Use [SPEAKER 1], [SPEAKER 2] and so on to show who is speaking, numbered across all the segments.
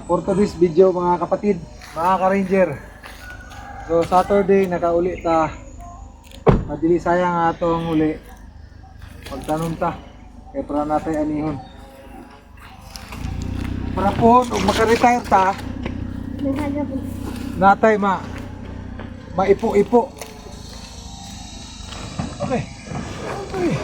[SPEAKER 1] For today's video mga kapatid, mga ka-ranger. So Saturday nakauli ta. Madili sayang atong uli. Pagtanom ta. Kaya para natin anihon. Para po, kung maka-retire ta, natay maipo-ipo. Okay. Okay.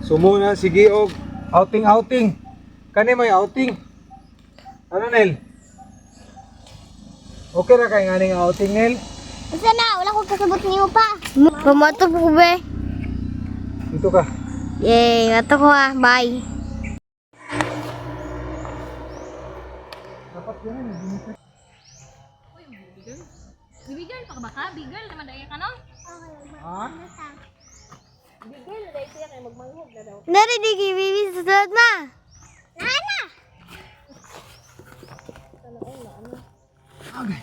[SPEAKER 1] So muna sige og outing. Kani may outing. Ano Nel? Okay ra kay nganing outing Nel?
[SPEAKER 2] Basta na, wala ko kasabot niyo pa. Pumato po be.
[SPEAKER 1] Dito ka.
[SPEAKER 2] Yay, ato ko ah. Bye.
[SPEAKER 1] Dapat yan eh.
[SPEAKER 3] Bigel pa ba ka? Bigel naman daya ka no?
[SPEAKER 1] Ha?
[SPEAKER 3] Bigel na daya siya kay magmanghod na daw.
[SPEAKER 2] Dari di kibibi sa sunod ma. Nana!
[SPEAKER 1] Okay.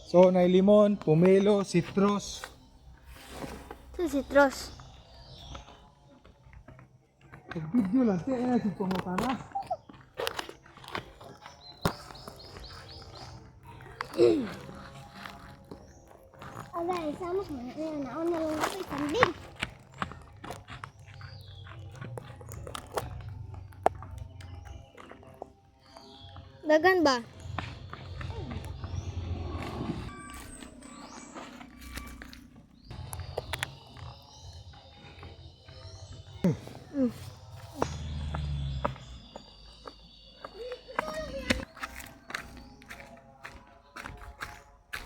[SPEAKER 1] So, na limon, pomelo, citrus.
[SPEAKER 2] Ito si Tros.
[SPEAKER 1] Video lang, tiyan na si pumutana.
[SPEAKER 2] Alay, sama ko na. Naon na lang ako isambing. Dagan ba?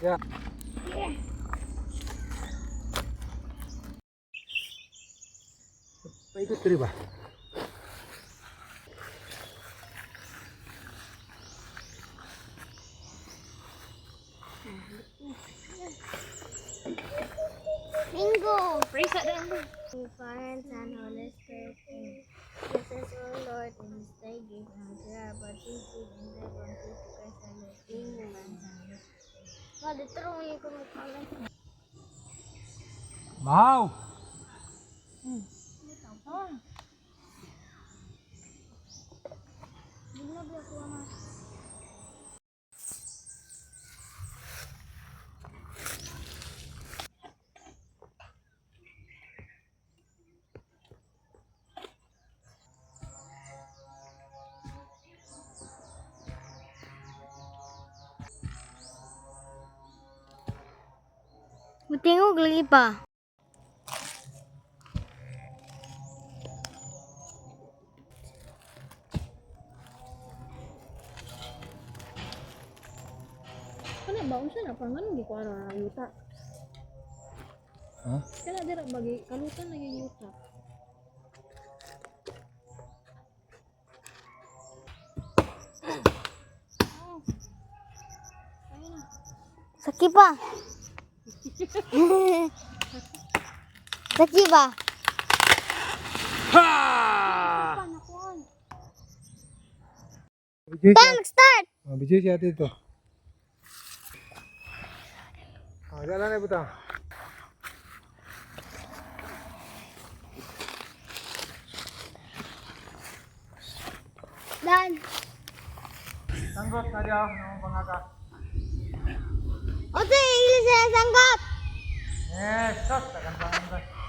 [SPEAKER 1] Yeah. Paikot diri ba?
[SPEAKER 2] Bingo!
[SPEAKER 3] Praise that dan.
[SPEAKER 2] Father, Son, Holy Spirit, Amen. Jesus, O Lord, in His day give and share, but He give in the one to Christ and the King and Son. Dito rin ko magpalan.
[SPEAKER 1] Mau.
[SPEAKER 2] Matingog lagi pa.
[SPEAKER 3] Kana ba unsa na pangan di ko ara yuta.
[SPEAKER 1] Ha?
[SPEAKER 3] Kana dira bagi kalutan na yung yuta.
[SPEAKER 2] Sakit pa. Sakit pa.
[SPEAKER 1] Ha! Bijay siya.
[SPEAKER 2] Start!
[SPEAKER 1] Bijay siya dito. Jalan na butang.
[SPEAKER 2] Dan.
[SPEAKER 1] Sanggot na dia ng pangaka.
[SPEAKER 2] Ote, ilis sa sanggot.
[SPEAKER 1] Yes, sos, tagan.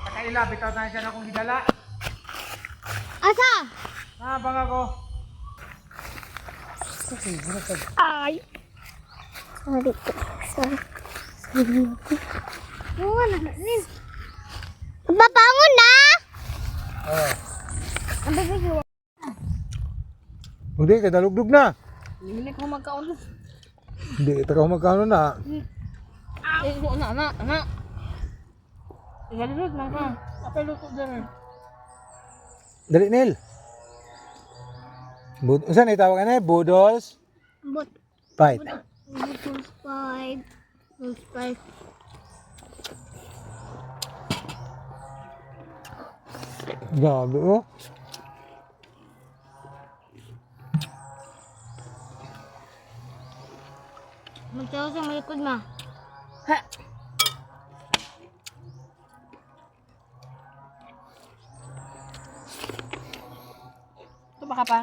[SPEAKER 1] Nakaila bitaw na siya na akong gidala.
[SPEAKER 2] Asa?
[SPEAKER 1] Ah, bangako.
[SPEAKER 2] Ay. Sorry. Sorry. Buwan na nin. Papangon na.
[SPEAKER 1] Oh.
[SPEAKER 2] Ang bibig.
[SPEAKER 1] Hindi kay dalugdog na.
[SPEAKER 3] Hindi ko magkaon.
[SPEAKER 1] Hindi taka magkano na.
[SPEAKER 3] Eh, na. Igalulod lang ka. Apay luto dyan.
[SPEAKER 1] Dali Nel. Saan itawag na Budol's
[SPEAKER 2] But
[SPEAKER 1] Fight.
[SPEAKER 2] Rules 5. Rules 5.
[SPEAKER 1] Grabe, oh.
[SPEAKER 2] Magtawa sa malikod ma.
[SPEAKER 3] Ha? Ito pa ka pa?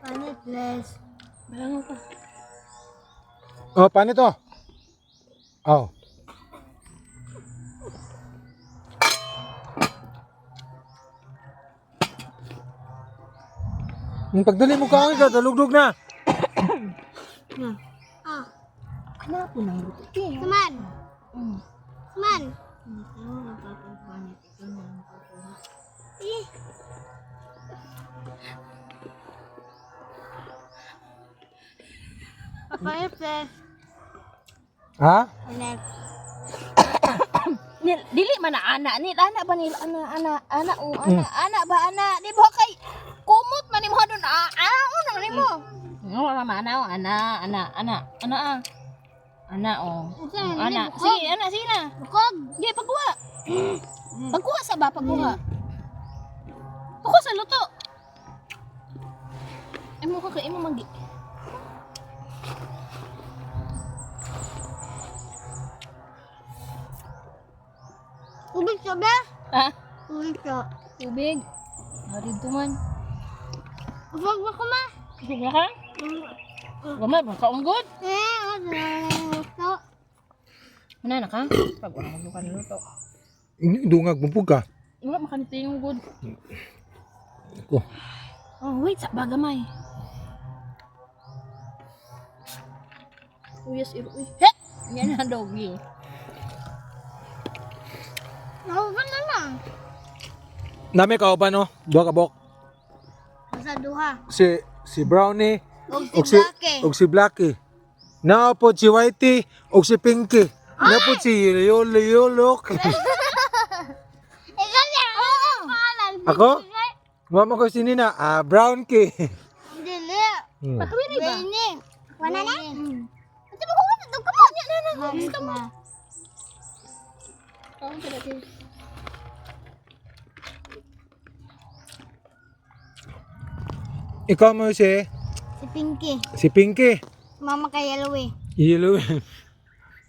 [SPEAKER 2] Panit, Les.
[SPEAKER 3] Balangon ka.
[SPEAKER 1] Oh, paano to? Oh. Pagdali mo ka, dalugdog na.
[SPEAKER 2] Ah,
[SPEAKER 3] Ano po nang luto?
[SPEAKER 2] Saman.
[SPEAKER 3] Mm.
[SPEAKER 2] Saman. Ito, napapapanit. Ito na napapapanit. Eh. Papanit, Les.
[SPEAKER 1] Ha?
[SPEAKER 2] Panit.
[SPEAKER 3] Dili man na ana ni ana ba ni ana ba ana di ba kay kumot man mo doon ano ni mo wala man ana oh ana sige na
[SPEAKER 2] Bukog.
[SPEAKER 3] di pagkuha sa ba pagkuha sa luto imo ka imo manggi
[SPEAKER 2] Ubig siya ba?
[SPEAKER 3] ha
[SPEAKER 2] Ubig siya.
[SPEAKER 3] tubig dito man
[SPEAKER 2] Ubag ba ko ma?
[SPEAKER 3] sige ka gamay ba kaunggod
[SPEAKER 2] Ano na ito?
[SPEAKER 3] Mana na ka? Pag wala mo ka niluto.
[SPEAKER 1] Dungag, bumpog ka.
[SPEAKER 3] Wala makanito yung good.
[SPEAKER 1] Ako.
[SPEAKER 3] Oh, wait, sa bagamay. Uyas iruy. He! Yan na doggy.
[SPEAKER 2] Nauban na lang.
[SPEAKER 1] Nami ka ba no? Duha ka bok.
[SPEAKER 2] Sa duha.
[SPEAKER 1] Si Brownie
[SPEAKER 2] Og si Blackie.
[SPEAKER 1] og si Blackie. Naapod si Whitey og si Pinky. Naapod si Yolok.
[SPEAKER 2] Ikaw niya. Oo.
[SPEAKER 1] Ako? Mama ko si Nina, Brown Key.
[SPEAKER 2] Dili.
[SPEAKER 3] Pakawiri ba?
[SPEAKER 2] Bini. Wala na? Ito ba kung ano? Dugka mo. Gusto mo.
[SPEAKER 3] Oh, tidak sih.
[SPEAKER 1] Ikaw mo
[SPEAKER 2] Si Pinky.
[SPEAKER 1] si Pinky.
[SPEAKER 2] Mama kay Yellowy.
[SPEAKER 1] Yellow.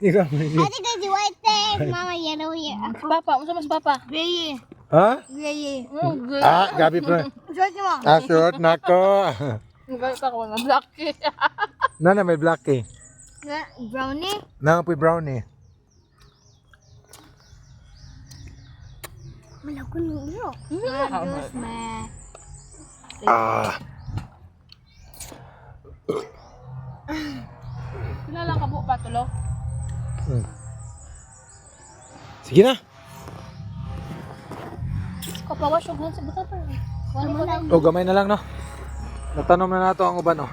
[SPEAKER 1] Ikaw mo si...
[SPEAKER 2] Ate kay si Whitey. Mama Yellowy.
[SPEAKER 3] Si Papa, unsa mas Papa?
[SPEAKER 2] Gray.
[SPEAKER 1] Ha?
[SPEAKER 2] Gray.
[SPEAKER 3] Good.
[SPEAKER 1] Gabi pa.
[SPEAKER 2] Short mo.
[SPEAKER 1] Short nako.
[SPEAKER 3] Enggak ako na black.
[SPEAKER 1] Nana may Blackie.
[SPEAKER 2] Brownie.
[SPEAKER 1] Nangapoy Brownie.
[SPEAKER 2] Malakon mo iro. Diyos me.
[SPEAKER 3] Kilala ka po ba tulo?
[SPEAKER 1] Sige na.
[SPEAKER 3] Kapawas yung hands sa buta pa. Wala mo lang.
[SPEAKER 1] O gamay na lang no. Natanom na nato ang uban oh.